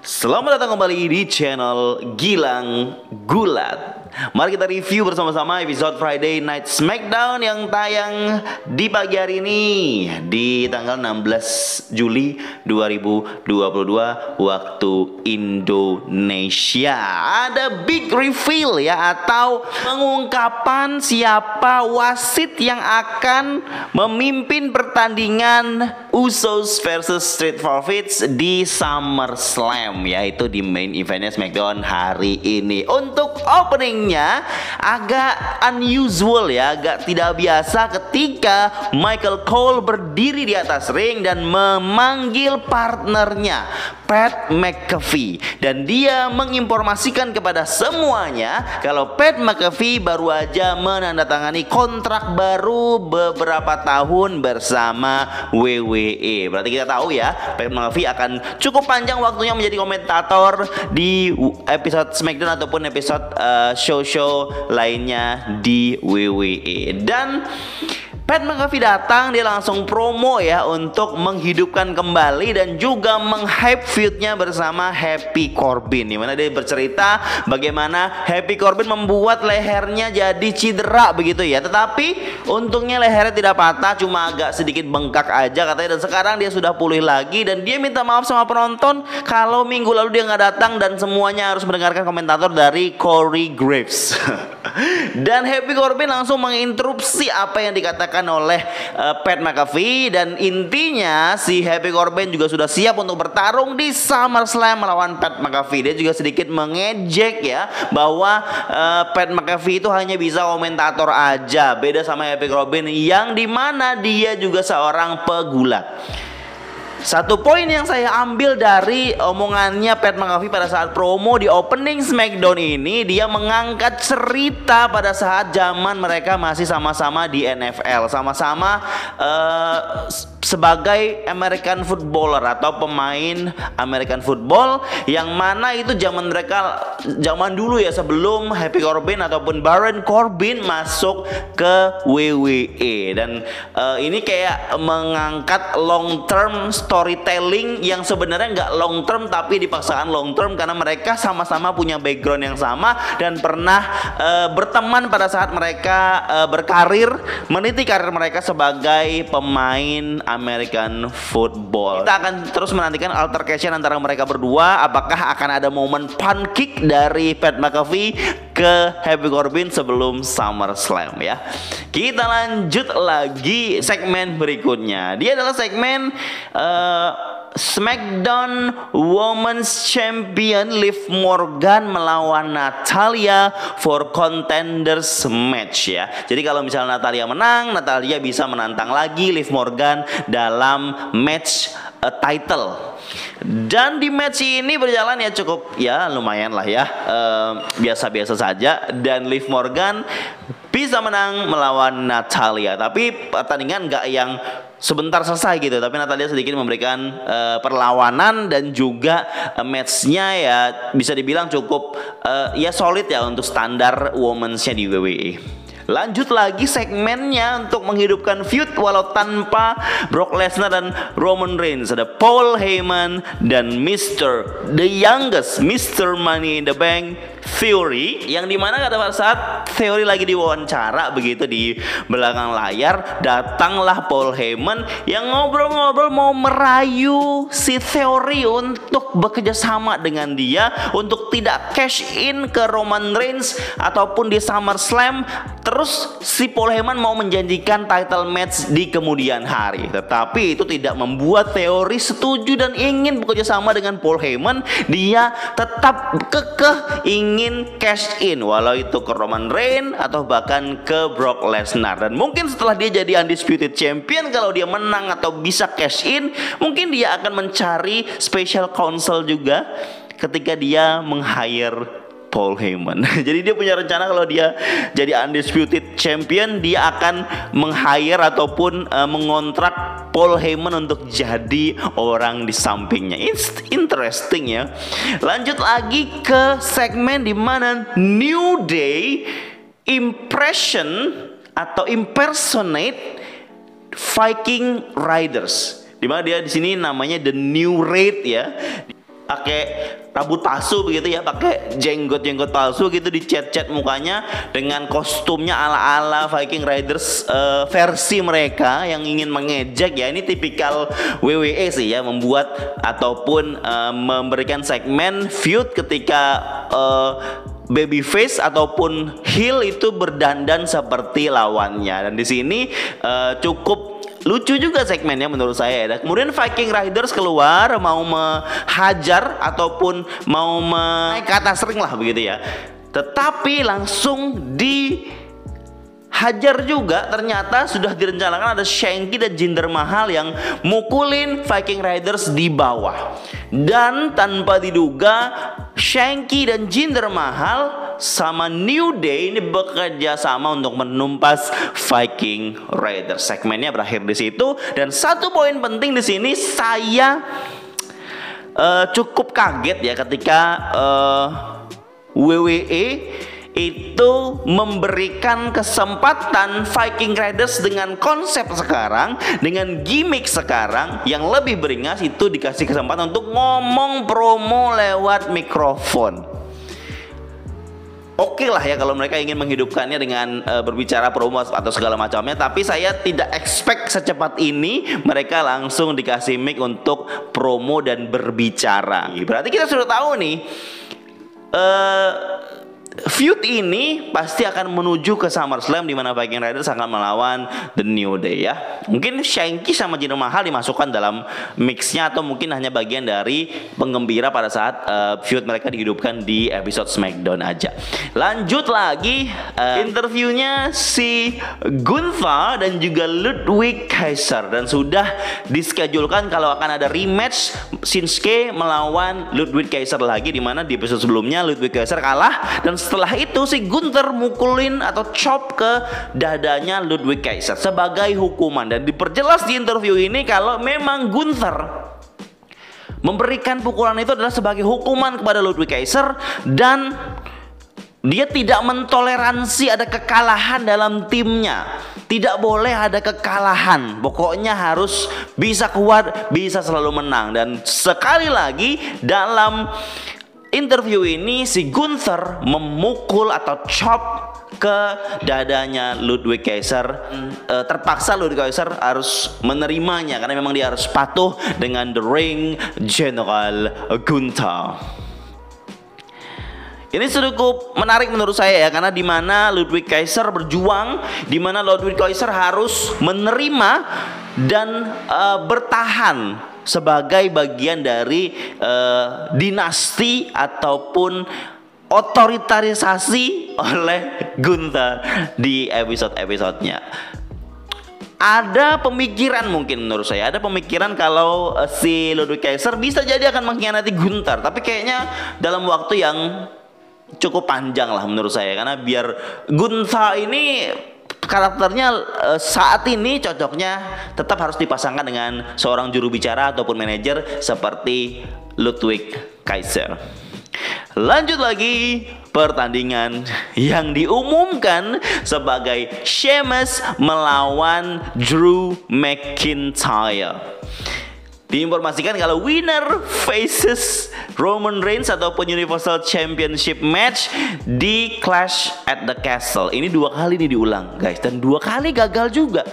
Selamat datang kembali di channel Gilang Gulat. Mari kita review bersama-sama episode Friday Night Smackdown yang tayang di pagi hari ini di tanggal 16 Juli 2022 waktu Indonesia. Ada big reveal ya, atau pengungkapan siapa wasit yang akan memimpin pertandingan Usos versus Street Profits di SummerSlam, yaitu di main eventnya Smackdown hari ini. Untuk openingnya agak unusual ya, agak tidak biasa ketika Michael Cole berdiri di atas ring dan memanggil partnernya Pat McAfee, dan dia menginformasikan kepada semuanya kalau Pat McAfee baru aja menandatangani kontrak baru beberapa tahun bersama WWE. Berarti kita tahu ya, Pat McAfee akan cukup panjang waktunya menjadi komentator di episode SmackDown ataupun episode show-show lainnya di WWE. Dan Pat McAfee datang, dia langsung promo ya untuk menghidupkan kembali dan juga meng-hype feud-nya bersama Happy Corbin, dimana dia bercerita bagaimana Happy Corbin membuat lehernya jadi cedera begitu ya. Tetapi untungnya lehernya tidak patah, cuma agak sedikit bengkak aja katanya, dan sekarang dia sudah pulih lagi. Dan dia minta maaf sama penonton kalau minggu lalu dia nggak datang dan semuanya harus mendengarkan komentator dari Corey Graves. Dan Happy Corbin langsung menginterupsi apa yang dikatakan oleh Pat McAfee, dan intinya si Happy Corbin juga sudah siap untuk bertarung di SummerSlam melawan Pat McAfee. Dia juga sedikit mengejek ya bahwa Pat McAfee itu hanya bisa komentator aja, beda sama Happy Corbin yang dimana dia juga seorang pegulat. Satu poin yang saya ambil dari omongannya Pat McAfee pada saat promo di opening SmackDown ini, dia mengangkat cerita pada saat zaman mereka masih sama-sama di NFL, sama-sama sebagai American footballer atau pemain American football, yang mana itu zaman mereka, zaman dulu ya, sebelum Happy Corbin ataupun Baron Corbin masuk ke WWE. Dan ini kayak mengangkat long term storytelling yang sebenarnya nggak long term tapi dipaksakan long term, karena mereka sama-sama punya background yang sama dan pernah berteman pada saat mereka berkarir, meniti karir mereka sebagai pemain American football. Kita akan terus menantikan altercation antara mereka berdua. Apakah akan ada momen punt kick dari Pat McAfee ke Happy Corbin sebelum SummerSlam ya. Kita lanjut lagi segmen berikutnya. Dia adalah segmen SmackDown Women's Champion Liv Morgan melawan Natalya for Contenders match ya. Jadi kalau misalnya Natalya menang, Natalya bisa menantang lagi Liv Morgan dalam match title. Dan di match ini berjalan ya cukup ya lumayan lah ya, biasa-biasa saja, dan Liv Morgan bisa menang melawan Natalya. Tapi pertandingan nggak yang sebentar selesai gitu, tapi Natalya sedikit memberikan perlawanan, dan juga matchnya ya bisa dibilang cukup ya solid ya untuk standar women's-nya di WWE. Lanjut lagi segmennya untuk menghidupkan feud walau tanpa Brock Lesnar dan Roman Reigns. Ada Paul Heyman dan Mr. The Youngest, Mr. Money in the Bank, Theory, yang dimana pada saat Theory lagi diwawancara begitu di belakang layar, datanglah Paul Heyman yang ngobrol-ngobrol mau merayu si Theory untuk bekerja sama dengan dia untuk tidak cash in ke Roman Reigns ataupun di SummerSlam. Terus si Paul Heyman mau menjanjikan title match di kemudian hari, tetapi itu tidak membuat Theory setuju dan ingin bekerja sama dengan Paul Heyman. Dia tetap kekeh ingin cash in, walau itu ke Roman Reigns atau bahkan ke Brock Lesnar. Dan mungkin setelah dia jadi undisputed champion, kalau dia menang atau bisa cash in, mungkin dia akan mencari special counsel juga ketika dia meng-hire Paul Heyman. Jadi dia punya rencana kalau dia jadi undisputed champion, dia akan meng-hire ataupun mengontrak Paul Heyman untuk jadi orang di sampingnya. It's interesting ya. Lanjut lagi ke segmen di mana New Day impression atau impersonate Viking Riders, di mana dia di sini namanya The New Raid ya. pakai rambut palsu begitu ya, pakai jenggot palsu gitu, dicat-cat mukanya dengan kostumnya ala-ala Viking Raiders versi mereka yang ingin mengejek ya. Ini tipikal WWE sih ya, membuat ataupun memberikan segmen feud ketika babyface ataupun heel itu berdandan seperti lawannya. Dan di sini cukup lucu juga segmennya menurut saya ya. Kemudian Viking Raiders keluar mau menghajar ataupun mau naik ke atas ring lah begitu ya. Tetapi langsung dihajar juga, ternyata sudah direncanakan ada Shanky dan Jinder Mahal yang mukulin Viking Raiders di bawah. Dan tanpa diduga Shanky dan Jinder Mahal sama New Day ini bekerja sama untuk menumpas Viking Raiders. Segmennya berakhir di situ. Dan satu poin penting di sini saya cukup kaget ya ketika WWE itu memberikan kesempatan Viking Raiders dengan konsep sekarang, dengan gimmick sekarang yang lebih beringas, itu dikasih kesempatan untuk ngomong promo lewat mikrofon. Oke lah ya kalau mereka ingin menghidupkannya dengan berbicara promo atau segala macamnya, tapi saya tidak expect secepat ini mereka langsung dikasih mic untuk promo dan berbicara. Berarti kita sudah tahu nih feud ini pasti akan menuju ke SummerSlam di mana Viking Raiders akan melawan The New Day ya. Mungkin Shanky sama Jinder Mahal dimasukkan dalam mixnya atau mungkin hanya bagian dari penggembira pada saat feud mereka dihidupkan di episode SmackDown aja. Lanjut lagi interviewnya si Gunther dan juga Ludwig Kaiser, dan sudah dischedulkan kalau akan ada rematch Shinsuke melawan Ludwig Kaiser lagi, di mana di episode sebelumnya Ludwig Kaiser kalah dan setelah itu si Gunther mukulin atau chop ke dadanya Ludwig Kaiser sebagai hukuman. Dan diperjelas di interview ini kalau memang Gunther memberikan pukulan itu adalah sebagai hukuman kepada Ludwig Kaiser, dan dia tidak mentoleransi ada kekalahan dalam timnya. Tidak boleh ada kekalahan. Pokoknya harus bisa kuat, bisa selalu menang. Dan sekali lagi dalam interview ini si Gunther memukul atau chop ke dadanya Ludwig Kaiser. Terpaksa Ludwig Kaiser harus menerimanya karena memang dia harus patuh dengan The Ring General Gunther. Ini cukup menarik menurut saya ya, karena di mana Ludwig Kaiser berjuang, di mana Ludwig Kaiser harus menerima dan bertahan sebagai bagian dari dinasti ataupun otoritarisasi oleh Gunther di episode-episodenya. Ada pemikiran, mungkin menurut saya ada pemikiran kalau si Ludwig Kaiser bisa jadi akan mengkhianati Gunther, tapi kayaknya dalam waktu yang cukup panjang lah menurut saya, karena biar Gunther ini karakternya saat ini cocoknya tetap harus dipasangkan dengan seorang juru bicara ataupun manajer seperti Ludwig Kaiser. Lanjut lagi, pertandingan yang diumumkan sebagai Sheamus melawan Drew McIntyre. Diinformasikan kalau winner faces Roman Reigns ataupun Universal Championship match di Clash at the Castle. Ini 2 kali nih diulang guys, dan 2 kali gagal juga.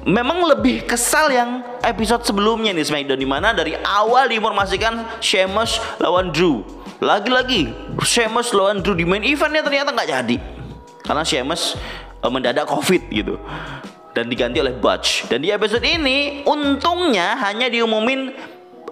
Memang lebih kesal yang episode sebelumnya nih SmackDown, dimana dari awal diinformasikan Sheamus lawan Drew. Lagi-lagi Sheamus lawan Drew di main eventnya ternyata nggak jadi karena Sheamus mendadak COVID gitu, dan diganti oleh Butch. Dan di episode ini untungnya hanya diumumin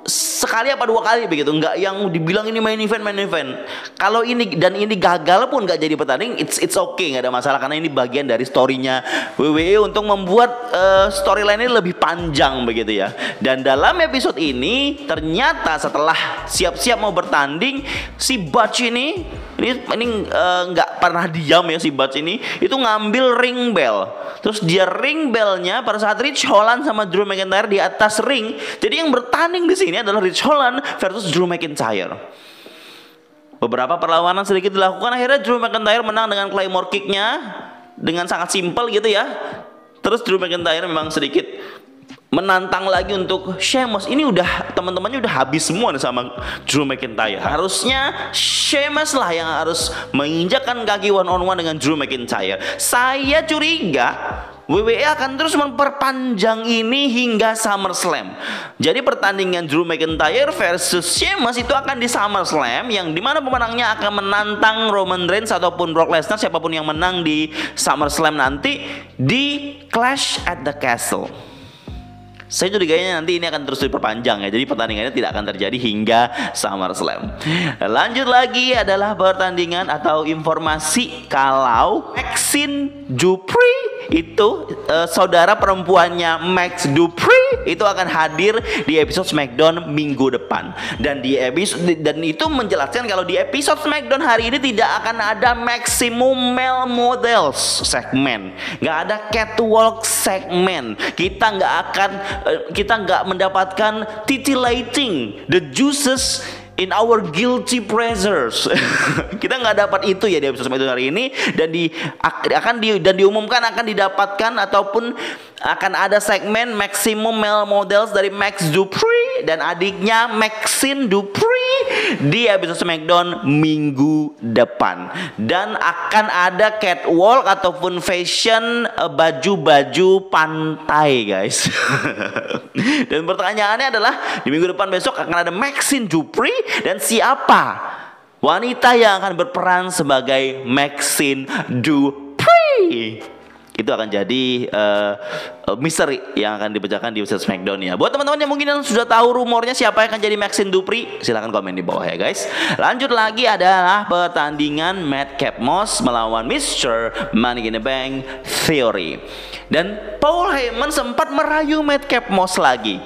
sekali apa 2 kali begitu, nggak yang dibilang ini main event. Kalau ini dan ini gagal pun nggak jadi pertanding, it's okay, nggak ada masalah, karena ini bagian dari storynya WWE untuk membuat storyline ini lebih panjang begitu ya. Dan dalam episode ini ternyata setelah siap-siap mau bertanding, si Butch ini nggak pernah diam ya, si Butch ini itu ngambil ring bell. Terus dia ring bellnya pada saat Rich Holland sama Drew McIntyre di atas ring. Jadi yang bertanding di sini adalah Rich Holland versus Drew McIntyre. Beberapa perlawanan sedikit dilakukan, akhirnya Drew McIntyre menang dengan Claymore kicknya dengan sangat simpel gitu ya. Terus Drew McIntyre memang sedikit menantang lagi untuk Sheamus. Ini udah teman-temannya udah habis semua nih sama Drew McIntyre. Harusnya Sheamus lah yang harus menginjakkan kaki one on one dengan Drew McIntyre. Saya curiga WWE akan terus memperpanjang ini hingga SummerSlam. Jadi pertandingan Drew McIntyre versus Sheamus itu akan di SummerSlam, yang dimana pemenangnya akan menantang Roman Reigns ataupun Brock Lesnar, siapapun yang menang di SummerSlam nanti di Clash at the Castle. Saya curiganya nanti ini akan terus diperpanjang ya. Jadi pertandingannya tidak akan terjadi hingga SummerSlam. Lanjut lagi adalah pertandingan atau informasi kalau Maxine Dupri itu saudara perempuannya Max Dupri itu akan hadir di episode SmackDown minggu depan. Dan itu menjelaskan kalau di episode SmackDown hari ini tidak akan ada Maximum Male Models segmen, nggak ada catwalk segmen. Kita nggak mendapatkan titillating the juices in our guilty pleasures. Kita nggak dapat itu ya di episode SmackDown hari ini, dan diumumkan akan didapatkan ataupun akan ada segmen Maximum Male Models dari Max Dupri dan adiknya Maxine Dupri di episode SmackDown minggu depan. Dan akan ada catwalk ataupun fashion baju-baju pantai, guys. Dan pertanyaannya adalah di minggu depan besok akan ada Maxine Dupri, dan siapa wanita yang akan berperan sebagai Maxine Dupri? Itu akan jadi misteri yang akan dipecahkan di episode SmackDown ya. Buat teman-teman yang mungkin sudah tahu rumornya siapa yang akan jadi Maxine Dupri, silahkan komen di bawah ya guys. Lanjut lagi adalah pertandingan Madcap Moss melawan Mr. Money in the Bank Theory. Dan Paul Heyman sempat merayu Madcap Moss lagi.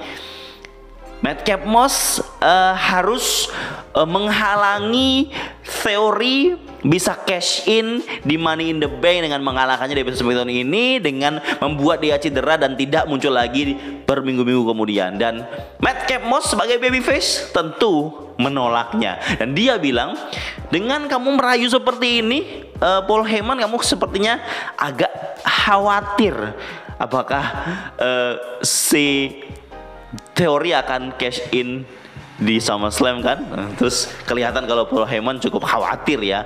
Madcap Moss harus menghalangi Theory bisa cash in di Money in the Bank dengan mengalahkannya di episode SmackDown ini, dengan membuat dia cedera dan tidak muncul lagi berminggu-minggu kemudian. Dan Madcap Moss sebagai babyface tentu menolaknya, dan dia bilang, dengan kamu merayu seperti ini, Paul Heyman, kamu sepertinya agak khawatir apakah si Theory akan cash in di SummerSlam kan. Terus kelihatan kalau Paul Heyman cukup khawatir ya.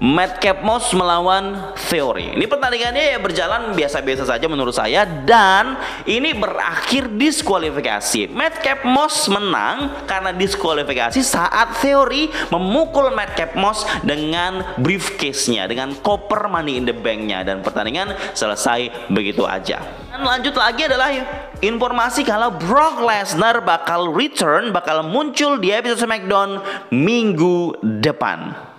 Madcap Moss melawan Theory. Ini pertandingannya ya berjalan biasa-biasa saja menurut saya, dan ini berakhir diskualifikasi. Madcap Moss menang karena diskualifikasi saat Theory memukul Madcap Moss dengan briefcase-nya, dengan koper Money in the Bank-nya, dan pertandingan selesai begitu aja. Dan lanjut lagi adalah informasi kalau Brock Lesnar bakal muncul di episode SmackDown minggu depan.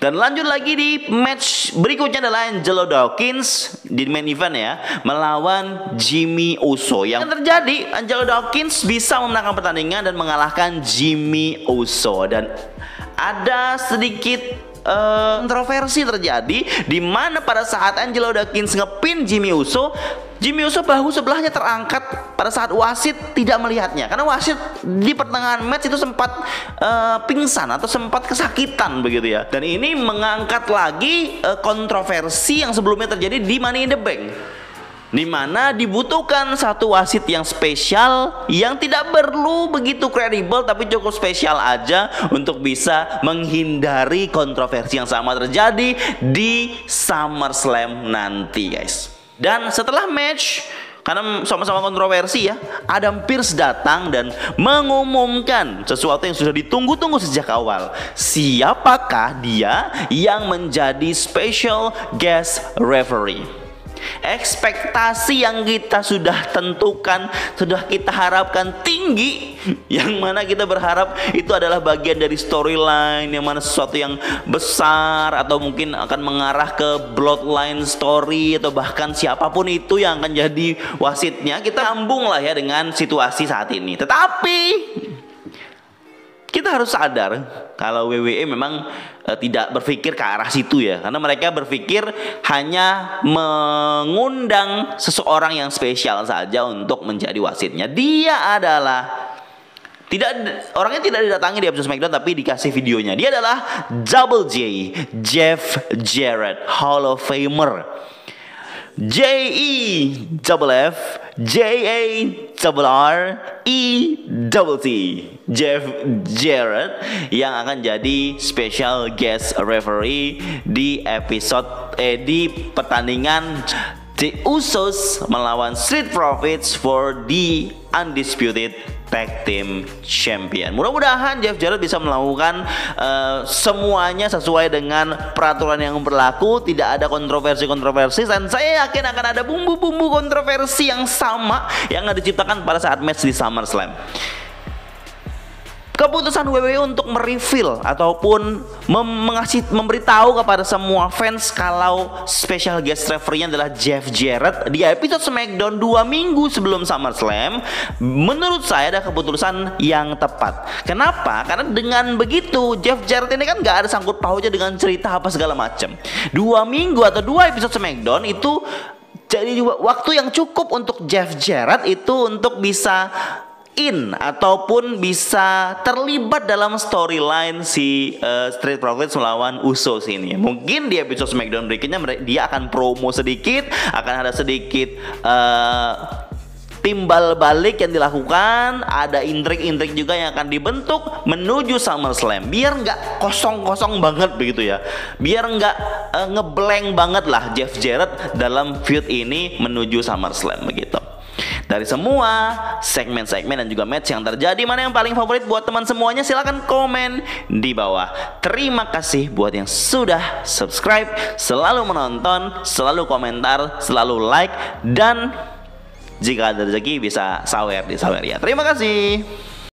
Dan lanjut lagi di match berikutnya adalah Angelo Dawkins di main event ya, melawan Jimmy Uso. Yang terjadi, Angelo Dawkins bisa memenangkan pertandingan dan mengalahkan Jimmy Uso. Dan ada sedikit kontroversi terjadi, di mana pada saat Angelo Dawkins ngepin Jimmy Uso bahu sebelahnya terangkat pada saat wasit tidak melihatnya, karena wasit di pertengahan match itu sempat pingsan atau sempat kesakitan begitu ya. Dan ini mengangkat lagi kontroversi yang sebelumnya terjadi di Money in the Bank, di mana dibutuhkan satu wasit yang spesial, yang tidak perlu begitu kredibel tapi cukup spesial aja untuk bisa menghindari kontroversi yang sama terjadi di SummerSlam nanti guys. Dan setelah match, karena sama-sama kontroversi ya, Adam Pearce datang dan mengumumkan sesuatu yang sudah ditunggu-tunggu sejak awal. Siapakah dia yang menjadi special guest referee? Ekspektasi yang kita sudah tentukan, sudah kita harapkan tinggi, yang mana kita berharap itu adalah bagian dari storyline, yang mana sesuatu yang besar atau mungkin akan mengarah ke bloodline story, atau bahkan siapapun itu yang akan jadi wasitnya, kita sambung lah ya dengan situasi saat ini. Tetapi kita harus sadar kalau WWE memang tidak berpikir ke arah situ ya, karena mereka berpikir hanya mengundang seseorang yang spesial saja untuk menjadi wasitnya. Dia adalah orangnya tidak didatangi di episode SmackDown, tapi dikasih videonya. Dia adalah Double J, Jeff Jarrett, Hall of Famer. JEFFJARRET, Jeff Jarrett, yang akan jadi special guest referee di di pertandingan The Usos melawan Street Profits for the undisputed tag team champion. Mudah-mudahan Jeff Jarrett bisa melakukan semuanya sesuai dengan peraturan yang berlaku, tidak ada kontroversi, dan saya yakin akan ada bumbu-bumbu kontroversi yang sama yang diciptakan pada saat match di SummerSlam. Keputusan WWE untuk mereveal ataupun memberitahu kepada semua fans kalau special guest referee-nya adalah Jeff Jarrett di episode SmackDown 2 minggu sebelum SummerSlam, menurut saya ada keputusan yang tepat. Kenapa? Karena dengan begitu Jeff Jarrett ini kan gak ada sangkut pautnya dengan cerita apa segala macam. 2 minggu atau 2 episode SmackDown itu jadi waktu yang cukup untuk Jeff Jarrett itu untuk bisa ataupun bisa terlibat dalam storyline si Street Profits melawan Usos ini. Mungkin di episode SmackDown berikutnya dia akan promo sedikit, akan ada sedikit timbal balik yang dilakukan, ada intrik-intrik juga yang akan dibentuk menuju SummerSlam, biar nggak kosong-kosong banget begitu ya, biar nggak ngeblank banget lah Jeff Jarrett dalam feud ini menuju SummerSlam begitu. Dari semua segmen-segmen dan juga match yang terjadi, mana yang paling favorit buat teman semuanya? Silahkan komen di bawah. Terima kasih buat yang sudah subscribe, selalu menonton, selalu komentar, selalu like, dan jika ada rezeki bisa sawer di sawer ya. Terima kasih.